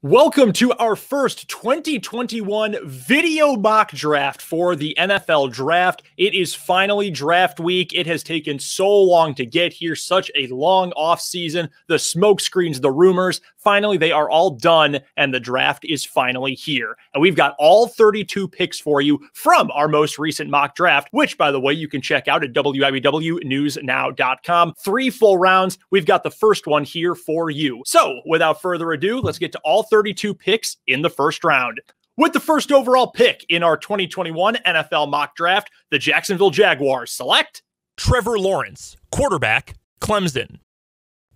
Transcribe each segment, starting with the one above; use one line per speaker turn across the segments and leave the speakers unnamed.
Welcome to our first 2021 video mock draft for the NFL draft. It is finally draft week. It has taken so long to get here, such a long off season. The smoke screens, the rumors, finally they are all done and the draft is finally here. And we've got all 32 picks for you from our most recent mock draft, which by the way, you can check out at wibwnewsnow.com. 3 full rounds. We've got the first one here for you. So without further ado, let's get to all 32 picks in the first round. With the first overall pick in our 2021 NFL mock draft, the Jacksonville Jaguars select
Trevor Lawrence, quarterback, Clemson.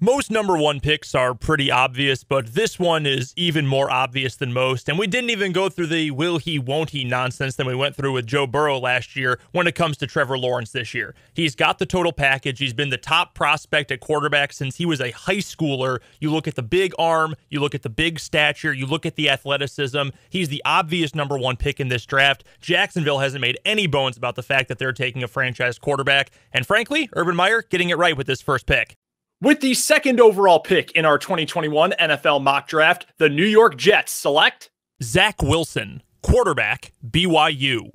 Most number one picks are pretty obvious, but this one is even more obvious than most. And we didn't even go through the will he, won't he nonsense that we went through with Joe Burrow last year when it comes to Trevor Lawrence this year. He's got the total package. He's been the top prospect at quarterback since he was a high schooler. You look at the big arm, you look at the big stature, you look at the athleticism. He's the obvious number one pick in this draft. Jacksonville hasn't made any bones about the fact that they're taking a franchise quarterback. And frankly, Urban Meyer getting it right with this first pick.
With the second overall pick in our 2021 NFL mock draft, the New York Jets select
Zach Wilson, quarterback, BYU.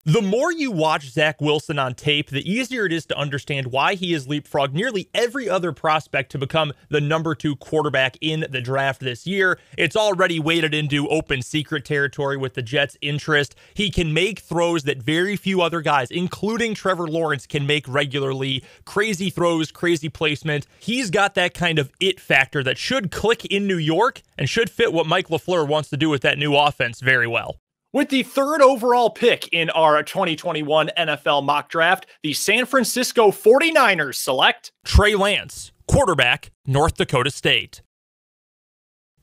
The more you watch Zach Wilson on tape, the easier it is to understand why he has leapfrogged nearly every other prospect to become the number 2 quarterback in the draft this year. It's already waded into open secret territory with the Jets' interest. He can make throws that very few other guys, including Trevor Lawrence, can make regularly. Crazy throws, crazy placement. He's got that kind of it factor that should click in New York and should fit what Mike LaFleur wants to do with that new offense very well.
With the third overall pick in our 2021 NFL mock draft, the San Francisco 49ers select
Trey Lance, quarterback, North Dakota State.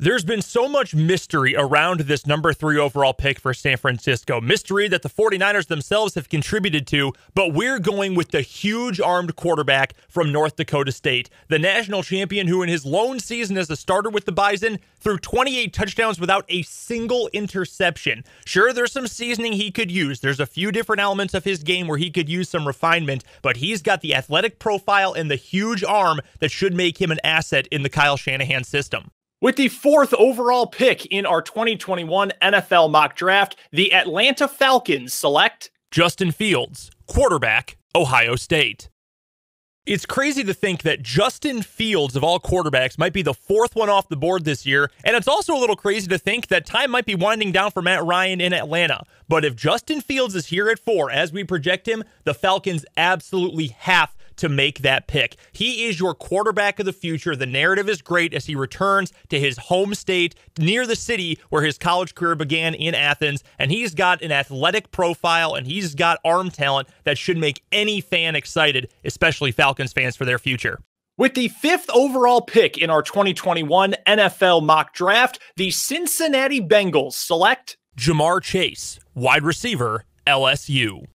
There's been so much mystery around this number 3 overall pick for San Francisco. Mystery that the 49ers themselves have contributed to, but we're going with the huge armed quarterback from North Dakota State. The national champion who in his lone season as a starter with the Bison threw 28 touchdowns without a single interception. Sure, there's some seasoning he could use. There's a few different elements of his game where he could use some refinement, but he's got the athletic profile and the huge arm that should make him an asset in the Kyle Shanahan system.
With the fourth overall pick in our 2021 NFL mock draft, the Atlanta Falcons select
Justin Fields, quarterback, Ohio State. It's crazy to think that Justin Fields, of all quarterbacks, might be the 4th one off the board this year, and it's also a little crazy to think that time might be winding down for Matt Ryan in Atlanta. But if Justin Fields is here at 4, as we project him, the Falcons absolutely have to make that pick. He is your quarterback of the future. The narrative is great as he returns to his home state near the city where his college career began in Athens, and he's got an athletic profile and he's got arm talent that should make any fan excited, especially Falcons fans, for their future.
With the 5th overall pick in our 2021 NFL mock draft, the Cincinnati Bengals select
Jamar Chase, wide receiver, LSU.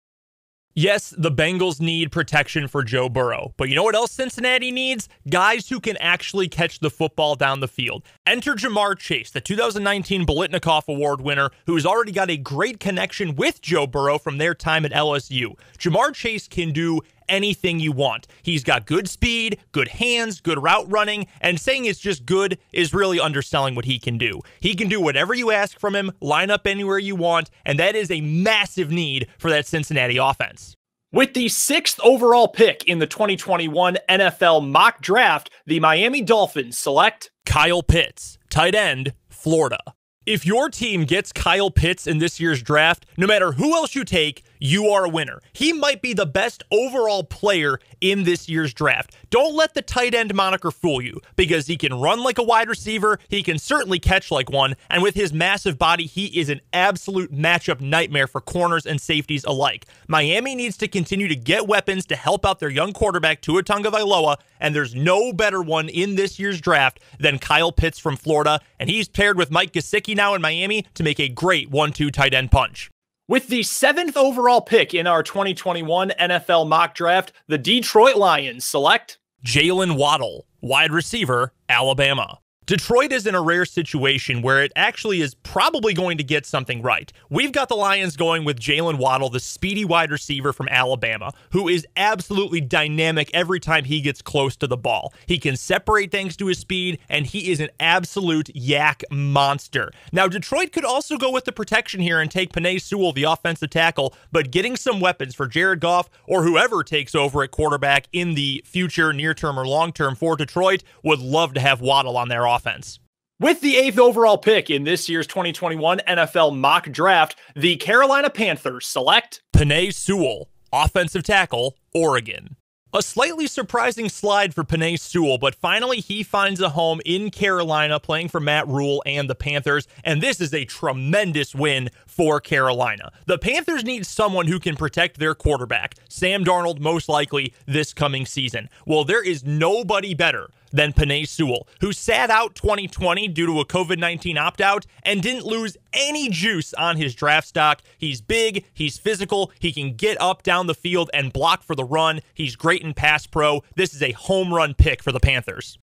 Yes, the Bengals need protection for Joe Burrow, but you know what else Cincinnati needs? Guys who can actually catch the football down the field. Enter Jamar Chase, the 2019 Biletnikoff Award winner, who's already got a great connection with Joe Burrow from their time at LSU. Jamar Chase can do anything you want. He's got good speed, good hands, good route running, and saying it's just good is really underselling what he can do. He can do whatever you ask from him, line up anywhere you want, and that is a massive need for that Cincinnati offense.
With the 6th overall pick in the 2021 NFL mock draft, the Miami Dolphins select
Kyle Pitts, tight end, Florida. If your team gets Kyle Pitts in this year's draft, no matter who else you take, you are a winner. He might be the best overall player in this year's draft. Don't let the tight end moniker fool you, because he can run like a wide receiver, he can certainly catch like one, and with his massive body, he is an absolute matchup nightmare for corners and safeties alike. Miami needs to continue to get weapons to help out their young quarterback, Tua Tagovailoa, and there's no better one in this year's draft than Kyle Pitts from Florida, and he's paired with Mike Gesicki now in Miami to make a great 1-2 tight end punch.
With the 7th overall pick in our 2021 NFL mock draft, the Detroit Lions select
Jalen Waddle, wide receiver, Alabama. Detroit is in a rare situation where it actually is probably going to get something right. We've got the Lions going with Jalen Waddle, the speedy wide receiver from Alabama, who is absolutely dynamic every time he gets close to the ball. He can separate thanks to his speed, and he is an absolute yak monster. Now, Detroit could also go with the protection here and take Penei Sewell, the offensive tackle, but getting some weapons for Jared Goff or whoever takes over at quarterback in the future, near term or long term for Detroit would love to have Waddle on their offense.
With the 8th overall pick in this year's 2021 NFL mock draft, the Carolina Panthers select
Penei Sewell, offensive tackle, Oregon. A slightly surprising slide for Penei Sewell, but finally he finds a home in Carolina playing for Matt Rule and the Panthers, and this is a tremendous win for Carolina. The Panthers need someone who can protect their quarterback, Sam Darnold most likely this coming season. Well, there is nobody better than Penei Sewell, who sat out 2020 due to a COVID-19 opt-out and didn't lose any juice on his draft stock. He's big, he's physical, he can get up down the field and block for the run. He's great in pass pro. This is a home run pick for the Panthers.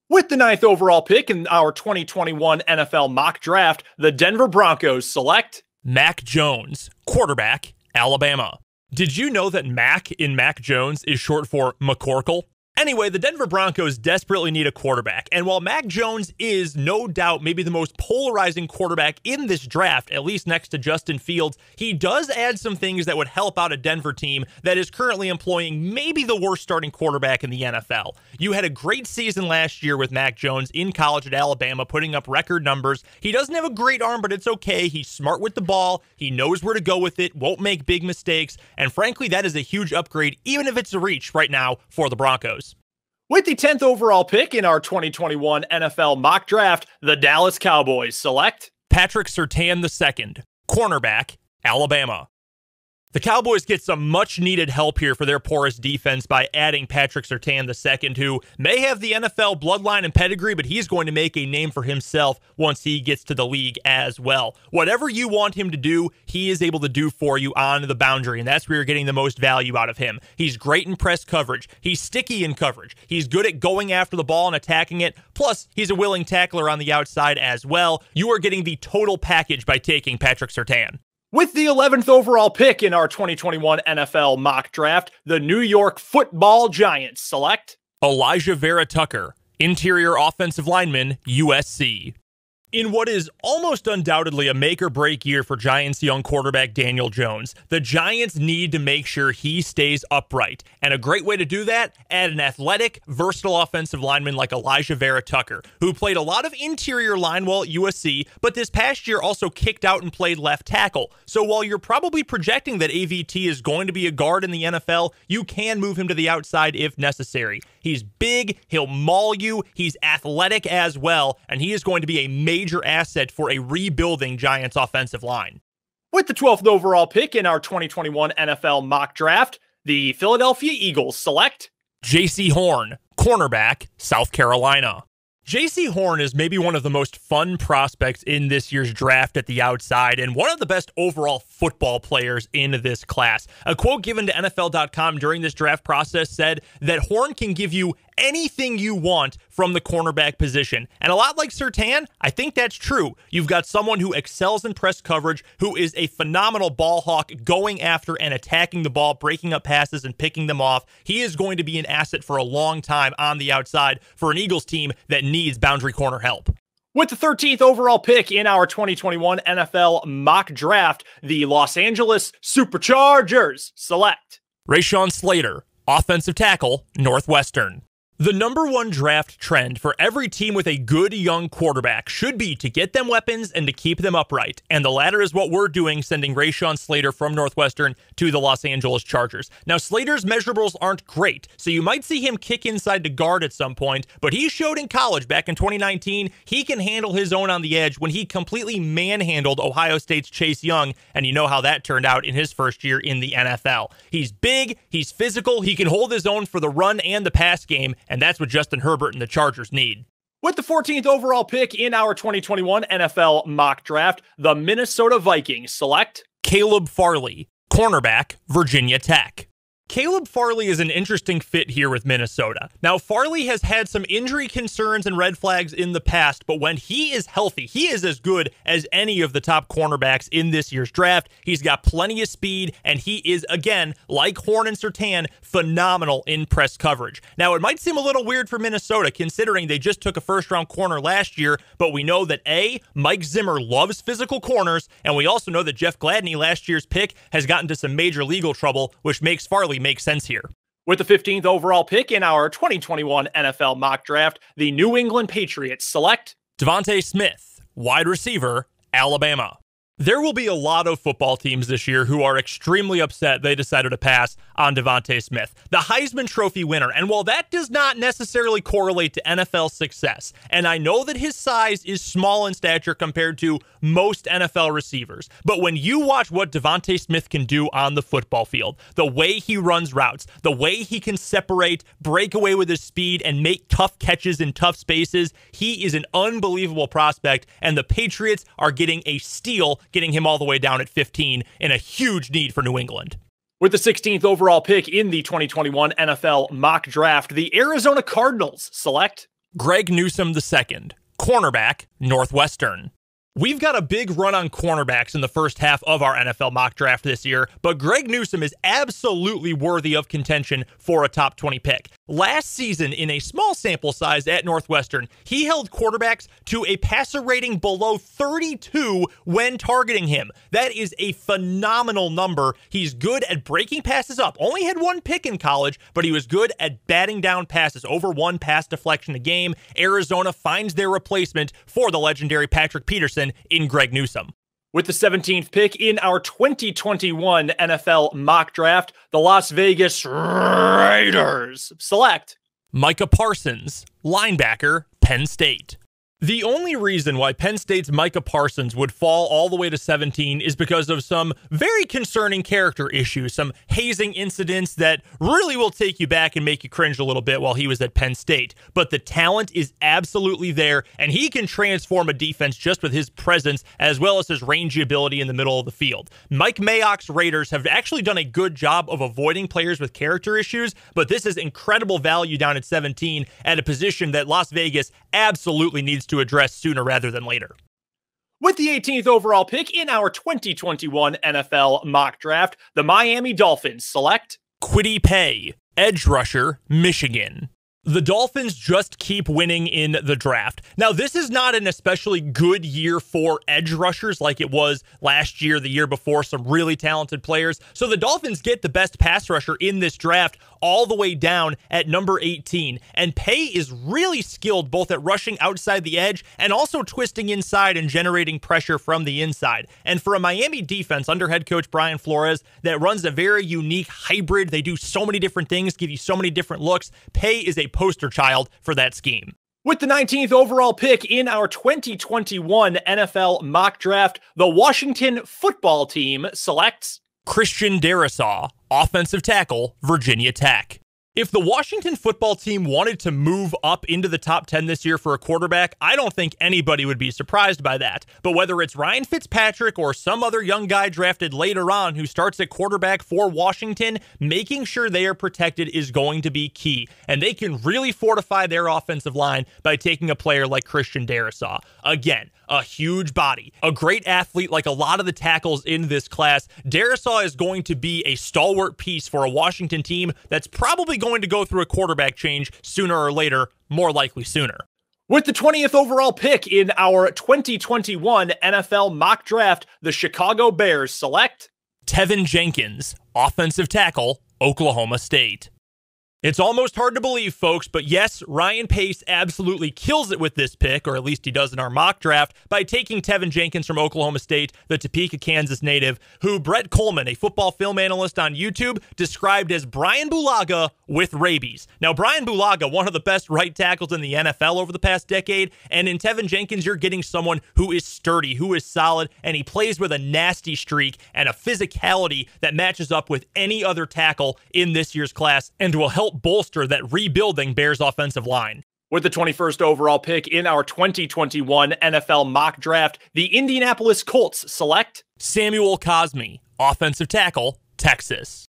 With the 9th overall pick in our 2021 NFL mock draft, the Denver Broncos select
Mac Jones, quarterback, Alabama. Did you know that Mac in Mac Jones is short for McCorkle? Anyway, the Denver Broncos desperately need a quarterback, and while Mac Jones is no doubt maybe the most polarizing quarterback in this draft, at least next to Justin Fields, he does add some things that would help out a Denver team that is currently employing maybe the worst starting quarterback in the NFL. You had a great season last year with Mac Jones in college at Alabama, putting up record numbers. He doesn't have a great arm, but it's okay. He's smart with the ball. He knows where to go with it, won't make big mistakes, and frankly, that is a huge upgrade, even if it's a reach right now for the Broncos.
With the 10th overall pick in our 2021 NFL mock draft, the Dallas Cowboys select
Patrick Surtain II, cornerback, Alabama. The Cowboys get some much-needed help here for their porous defense by adding Patrick Surtain II, who may have the NFL bloodline and pedigree, but he's going to make a name for himself once he gets to the league as well. Whatever you want him to do, he is able to do for you on the boundary, and that's where you're getting the most value out of him. He's great in press coverage. He's sticky in coverage. He's good at going after the ball and attacking it. Plus, he's a willing tackler on the outside as well. You are getting the total package by taking Patrick Surtain.
With the 11th overall pick in our 2021 NFL mock draft, the New York Football Giants select
Elijah Vera Tucker, interior offensive lineman, USC. In what is almost undoubtedly a make-or-break year for Giants young quarterback Daniel Jones, the Giants need to make sure he stays upright. And a great way to do that, add an athletic, versatile offensive lineman like Elijah Vera Tucker, who played a lot of interior line while at USC, but this past year also kicked out and played left tackle. So while you're probably projecting that AVT is going to be a guard in the NFL, you can move him to the outside if necessary. He's big, he'll maul you, he's athletic as well, and he is going to be a major asset for a rebuilding Giants offensive line.
With the 12th overall pick in our 2021 NFL mock draft, the Philadelphia Eagles select
J.C. Horn, cornerback, South Carolina. J.C. Horn is maybe one of the most fun prospects in this year's draft at the outside and one of the best overall football players in this class. A quote given to NFL.com during this draft process said that Horn can give you anything you want from the cornerback position. And a lot like Surtain, I think that's true. You've got someone who excels in press coverage, who is a phenomenal ball hawk, going after and attacking the ball, breaking up passes and picking them off. He is going to be an asset for a long time on the outside for an Eagles team that needs boundary corner help.
With the 13th overall pick in our 2021 NFL mock draft, the Los Angeles Superchargers select
Rashawn Slater, offensive tackle, Northwestern. The number one draft trend for every team with a good young quarterback should be to get them weapons and to keep them upright. And the latter is what we're doing, sending Rashawn Slater from Northwestern to the Los Angeles Chargers. Now, Slater's measurables aren't great, so you might see him kick inside to guard at some point, but he showed in college back in 2019 he can handle his own on the edge when he completely manhandled Ohio State's Chase Young, and you know how that turned out in his first year in the NFL. He's big, he's physical, he can hold his own for the run and the pass game, and that's what Justin Herbert and the Chargers need.
With the 14th overall pick in our 2021 NFL mock draft, the Minnesota Vikings select
Caleb Farley, cornerback, Virginia Tech. Caleb Farley is an interesting fit here with Minnesota. Now, Farley has had some injury concerns and red flags in the past, but when he is healthy, he is as good as any of the top cornerbacks in this year's draft. He's got plenty of speed, and he is, again, like Horn and Surtain, phenomenal in press coverage. Now, it might seem a little weird for Minnesota, considering they just took a first-round corner last year, but we know that, A, Mike Zimmer loves physical corners, and we also know that Jeff Gladney, last year's pick, has gotten into some major legal trouble, which makes Farley make sense here.
With the 15th overall pick in our 2021 NFL mock draft, the New England Patriots select
Devontae Smith, wide receiver, Alabama. There will be a lot of football teams this year who are extremely upset they decided to pass on Devontae Smith, the Heisman Trophy winner. And while that does not necessarily correlate to NFL success, and I know that his size is small in stature compared to most NFL receivers, but when you watch what Devontae Smith can do on the football field, the way he runs routes, the way he can separate, break away with his speed, and make tough catches in tough spaces, he is an unbelievable prospect, and the Patriots are getting a steal, getting him all the way down at 15 in a huge need for New England.
With the 16th overall pick in the 2021 NFL mock draft, the Arizona Cardinals select
Greg Newsome II, cornerback, Northwestern. We've got a big run on cornerbacks in the first half of our NFL mock draft this year, but Greg Newsome is absolutely worthy of contention for a top 20 pick. Last season, in a small sample size at Northwestern, he held quarterbacks to a passer rating below 32 when targeting him. That is a phenomenal number. He's good at breaking passes up. Only had one pick in college, but he was good at batting down passes, over one pass deflection a game. Arizona finds their replacement for the legendary Patrick Peterson in Greg Newsome.
With the 17th pick in our 2021 NFL mock draft, the Las Vegas Raiders select
Micah Parsons, linebacker, Penn State. The only reason why Penn State's Micah Parsons would fall all the way to 17 is because of some very concerning character issues, some hazing incidents that really will take you back and make you cringe a little bit while he was at Penn State. But the talent is absolutely there, and he can transform a defense just with his presence as well as his rangy ability in the middle of the field. Mike Mayock's Raiders have actually done a good job of avoiding players with character issues, but this is incredible value down at 17 at a position that Las Vegas absolutely needs to address sooner rather than later.
With the 18th overall pick in our 2021 NFL mock draft, the Miami Dolphins select
Kwity Paye, edge rusher, Michigan. The Dolphins just keep winning in the draft. Now, this is not an especially good year for edge rushers like it was last year, the year before, some really talented players. So the Dolphins get the best pass rusher in this draft all the way down at number 18. And Paye is really skilled both at rushing outside the edge and also twisting inside and generating pressure from the inside. And for a Miami defense under head coach Brian Flores that runs a very unique hybrid, they do so many different things, give you so many different looks, Paye is a poster child for that scheme.
With the 19th overall pick in our 2021 NFL mock draft, the Washington football team selects
Christian Darrisaw, offensive tackle, Virginia Tech. If the Washington football team wanted to move up into the top 10 this year for a quarterback, I don't think anybody would be surprised by that. But whether it's Ryan Fitzpatrick or some other young guy drafted later on who starts at quarterback for Washington, making sure they are protected is going to be key. And they can really fortify their offensive line by taking a player like Christian Darrisaw. Again, a huge body, a great athlete like a lot of the tackles in this class. Darrisaw is going to be a stalwart piece for a Washington team that's probably going to go through a quarterback change sooner or later, more likely sooner.
With the 20th overall pick in our 2021 NFL mock draft, the Chicago Bears select
Tevin Jenkins, offensive tackle, Oklahoma State. It's almost hard to believe, folks, but yes, Ryan Pace absolutely kills it with this pick, or at least he does in our mock draft, by taking Tevin Jenkins from Oklahoma State, the Topeka, Kansas native, who Brett Coleman, a football film analyst on YouTube, described as Brian Bulaga with rabies. Now, Brian Bulaga, one of the best right tackles in the NFL over the past decade, and in Tevin Jenkins, you're getting someone who is sturdy, who is solid, and he plays with a nasty streak and a physicality that matches up with any other tackle in this year's class and will help bolster that rebuilding Bears offensive line.
With the 21st overall pick in our 2021 NFL mock draft, the Indianapolis Colts select
Samuel Cosmi, offensive tackle, Texas.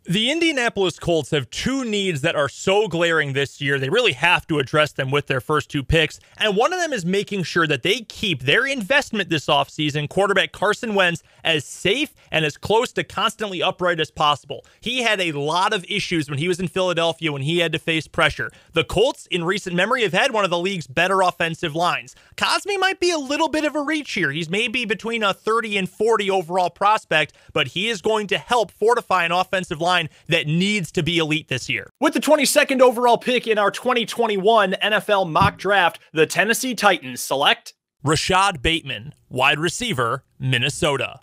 The Indianapolis Colts have two needs that are so glaring this year, they really have to address them with their first two picks, and one of them is making sure that they keep their investment this offseason, quarterback Carson Wentz, as safe and as close to constantly upright as possible. He had a lot of issues when he was in Philadelphia when he had to face pressure. The Colts, in recent memory, have had one of the league's better offensive lines. Cosmi might be a little bit of a reach here. He's maybe between a 30 and 40 overall prospect, but he is going to help fortify an offensive line that needs to be elite this year.
With the 22nd overall pick in our 2021 NFL mock draft, the Tennessee Titans select
Rashad Bateman, wide receiver, Minnesota.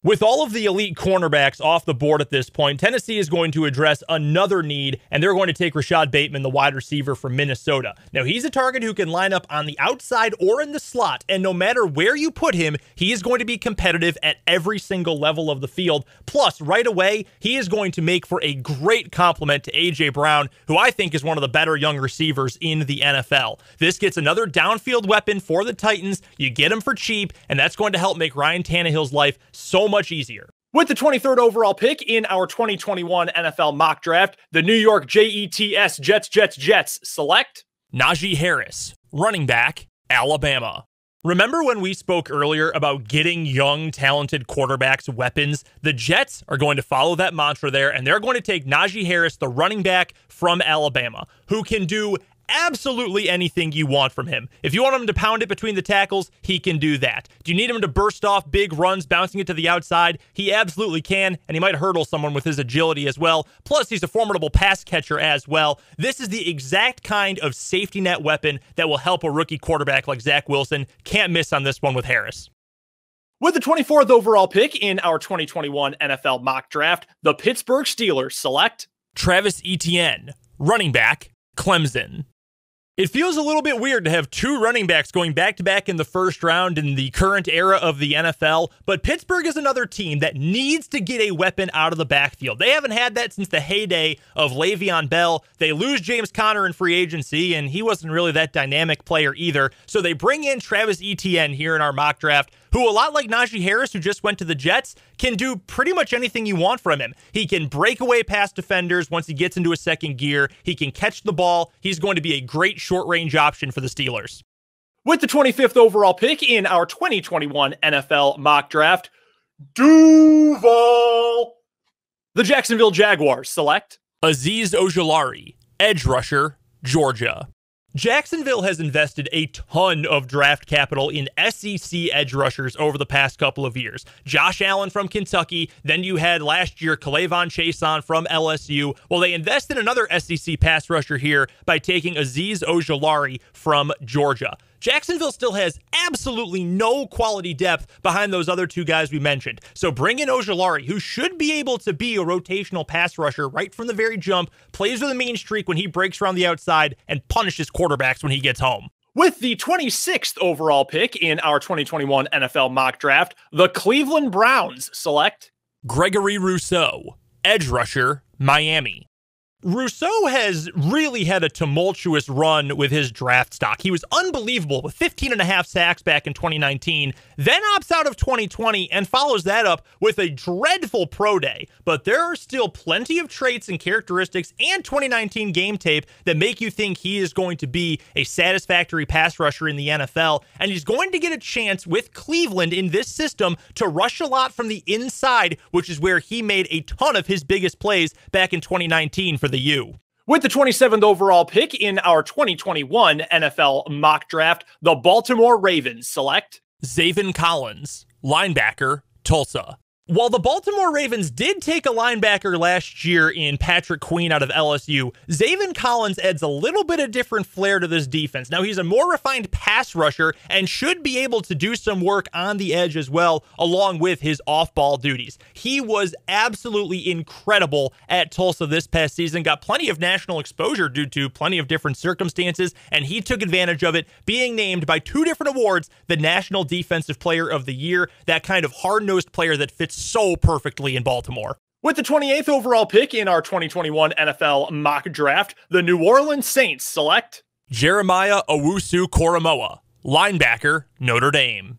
With all of the elite cornerbacks off the board at this point, Tennessee is going to address another need, and they're going to take Rashad Bateman, the wide receiver from Minnesota. Now, he's a target who can line up on the outside or in the slot, and no matter where you put him, he is going to be competitive at every single level of the field. Plus, right away, he is going to make for a great complement to A.J. Brown, who I think is one of the better young receivers in the NFL. This gets another downfield weapon for the Titans. You get him for cheap, and that's going to help make Ryan Tannehill's life so much easier.
With the 23rd overall pick in our 2021 NFL mock draft, the New York Jets select
Najee Harris, running back, Alabama. Remember when we spoke earlier about getting young, talented quarterbacks weapons? The Jets are going to follow that mantra there, and they're going to take Najee Harris, the running back from Alabama, who can do absolutely anything you want from him. If you want him to pound it between the tackles, he can do that. Do you need him to burst off big runs, bouncing it to the outside? He absolutely can, and he might hurdle someone with his agility as well. Plus, he's a formidable pass catcher as well. This is the exact kind of safety net weapon that will help a rookie quarterback like Zach Wilson. Can't miss on this one with Harris.
With the 24th overall pick in our 2021 NFL mock draft, the Pittsburgh Steelers select
Travis Etienne, running back, Clemson. It feels a little bit weird to have two running backs going back-to-back in the first round in the current era of the NFL, but Pittsburgh is another team that needs to get a weapon out of the backfield. They haven't had that since the heyday of Le'Veon Bell. They lose James Conner in free agency, and he wasn't really that dynamic player either. So they bring in Travis Etienne here in our mock draft, who, a lot like Najee Harris, who just went to the Jets, can do pretty much anything you want from him. He can break away past defenders once he gets into a second gear. He can catch the ball. He's going to be a great short-range option for the Steelers.
With the 25th overall pick in our 2021 NFL mock draft, Duval. The Jacksonville Jaguars select
Azeez Ojulari, edge rusher, Georgia. Jacksonville has invested a ton of draft capital in SEC edge rushers over the past couple of years. Josh Allen from Kentucky, then you had last year K'Lavon Chaisson from LSU. Well, they invested another SEC pass rusher here by taking Azeez Ojulari from Georgia. Jacksonville still has absolutely no quality depth behind those other two guys we mentioned. So bring in Ojulari, who should be able to be a rotational pass rusher right from the very jump, plays with a mean streak when he breaks around the outside, and punishes quarterbacks when he gets home.
With the 26th overall pick in our 2021 NFL mock draft, the Cleveland Browns select
Gregory Rousseau, edge rusher, Miami. Rousseau has really had a tumultuous run with his draft stock. He was unbelievable with 15 and a half sacks back in 2019, then opts out of 2020 and follows that up with a dreadful pro day. But there are still plenty of traits and characteristics and 2019 game tape that make you think he is going to be a satisfactory pass rusher in the NFL, and he's going to get a chance with Cleveland in this system to rush a lot from the inside, which is where he made a ton of his biggest plays back in 2019 for the U.
With the 27th overall pick in our 2021 NFL mock draft, the Baltimore Ravens select
Zaven Collins, linebacker, Tulsa. While the Baltimore Ravens did take a linebacker last year in Patrick Queen out of LSU, Zaven Collins adds a little bit of different flair to this defense. Now, he's a more refined pass rusher and should be able to do some work on the edge as well, along with his off-ball duties. He was absolutely incredible at Tulsa this past season, got plenty of national exposure due to plenty of different circumstances, and he took advantage of it, being named by two different awards the National Defensive Player of the Year, that kind of hard-nosed player that fits so perfectly in Baltimore.
With the 28th overall pick in our 2021 NFL mock draft, the New Orleans Saints select
Jeremiah Owusu-Koramoah, linebacker, Notre Dame.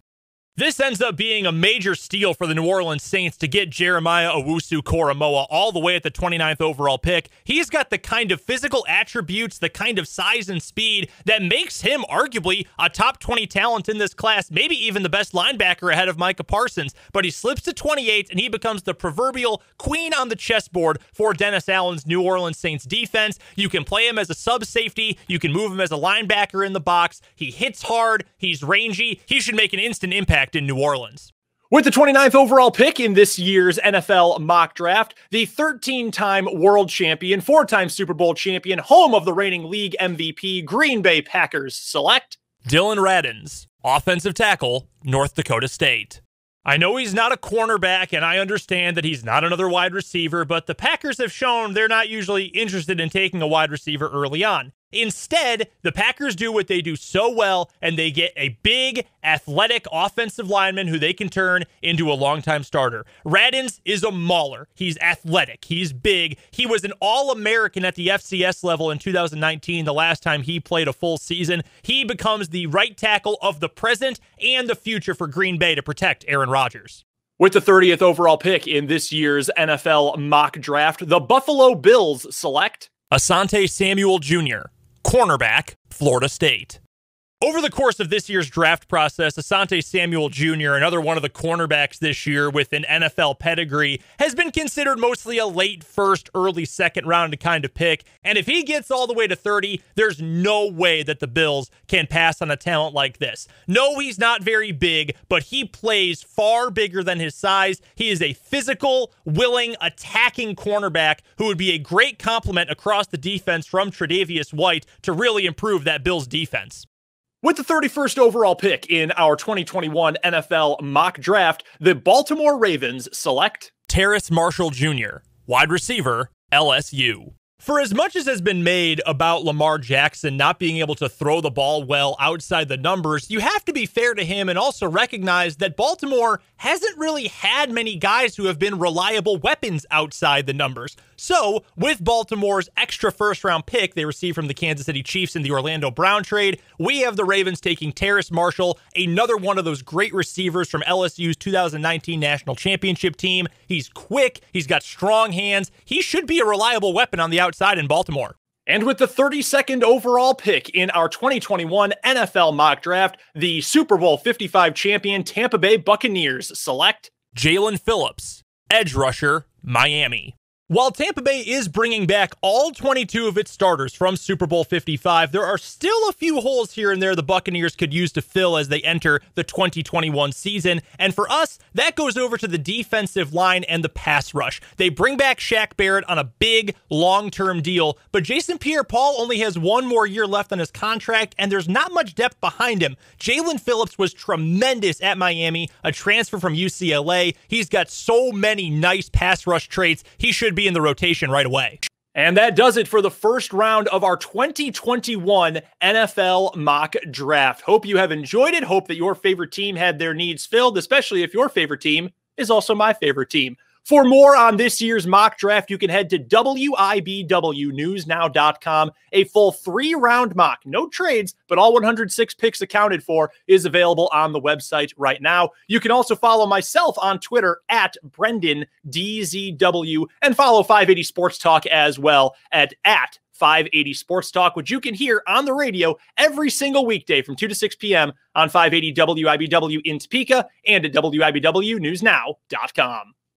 This ends up being a major steal for the New Orleans Saints to get Jeremiah Owusu-Koramoah all the way at the 29th overall pick. He's got the kind of physical attributes, the kind of size and speed that makes him arguably a top 20 talent in this class, maybe even the best linebacker ahead of Micah Parsons. But he slips to 28 and he becomes the proverbial queen on the chessboard for Dennis Allen's New Orleans Saints defense. You can play him as a sub safety. You can move him as a linebacker in the box. He hits hard. He's rangy. He should make an instant impact in New Orleans.
With the 29th overall pick in this year's NFL mock draft, the 13-time world champion, 4-time Super Bowl champion, home of the reigning league MVP, Green Bay Packers select
Dillon Radunz, offensive tackle, North Dakota State. I know he's not a cornerback, and I understand that he's not another wide receiver, but the Packers have shown they're not usually interested in taking a wide receiver early on. Instead, the Packers do what they do so well, and they get a big, athletic offensive lineman who they can turn into a longtime starter. Radunz is a mauler. He's athletic. He's big. He was an All-American at the FCS level in 2019, the last time he played a full season. He becomes the right tackle of the present and the future for Green Bay to protect Aaron Rodgers.
With the 30th overall pick in this year's NFL mock draft, the Buffalo Bills select
Asante Samuel Jr., cornerback, Florida State. Over the course of this year's draft process, Asante Samuel Jr., another one of the cornerbacks this year with an NFL pedigree, has been considered mostly a late first, early second round kind of pick. And if he gets all the way to 30, there's no way that the Bills can pass on a talent like this. No, he's not very big, but he plays far bigger than his size. He is a physical, willing, attacking cornerback who would be a great complement across the defense from Tre'Davious White to really improve that Bills defense.
With the 31st overall pick in our 2021 NFL mock draft, the Baltimore Ravens select
Terrace Marshall Jr., wide receiver, LSU. For as much as has been made about Lamar Jackson not being able to throw the ball well outside the numbers, you have to be fair to him and also recognize that Baltimore hasn't really had many guys who have been reliable weapons outside the numbers. So, with Baltimore's extra first-round pick they received from the Kansas City Chiefs in the Orlando Brown trade, we have the Ravens taking Terrace Marshall, another one of those great receivers from LSU's 2019 National Championship team. He's quick, he's got strong hands, he should be a reliable weapon on the outside in Baltimore.
And with the 32nd overall pick in our 2021 NFL mock draft, the Super Bowl 55 champion Tampa Bay Buccaneers select
Jalen Phillips, edge rusher, Miami. While Tampa Bay is bringing back all 22 of its starters from Super Bowl 55, there are still a few holes here and there the Buccaneers could use to fill as they enter the 2021 season. And for us, that goes over to the defensive line and the pass rush. They bring back Shaq Barrett on a big, long-term deal, but Jason Pierre-Paul only has one more year left on his contract, and there's not much depth behind him. Jalen Phillips was tremendous at Miami, a transfer from UCLA. He's got so many nice pass rush traits. He should be in the rotation right away.
And that does it for the first round of our 2021 NFL mock draft. Hope you have enjoyed it. Hope that your favorite team had their needs filled, especially if your favorite team is also my favorite team. For more on this year's mock draft, you can head to WIBWNewsNow.com. A full 3-round mock, no trades, but all 106 picks accounted for, is available on the website right now. You can also follow myself on Twitter at BrendanDZW and follow 580 Sports Talk as well at 580 Sports Talk, which you can hear on the radio every single weekday from 2 to 6 p.m. on 580 WIBW in Topeka and at WIBWNewsNow.com.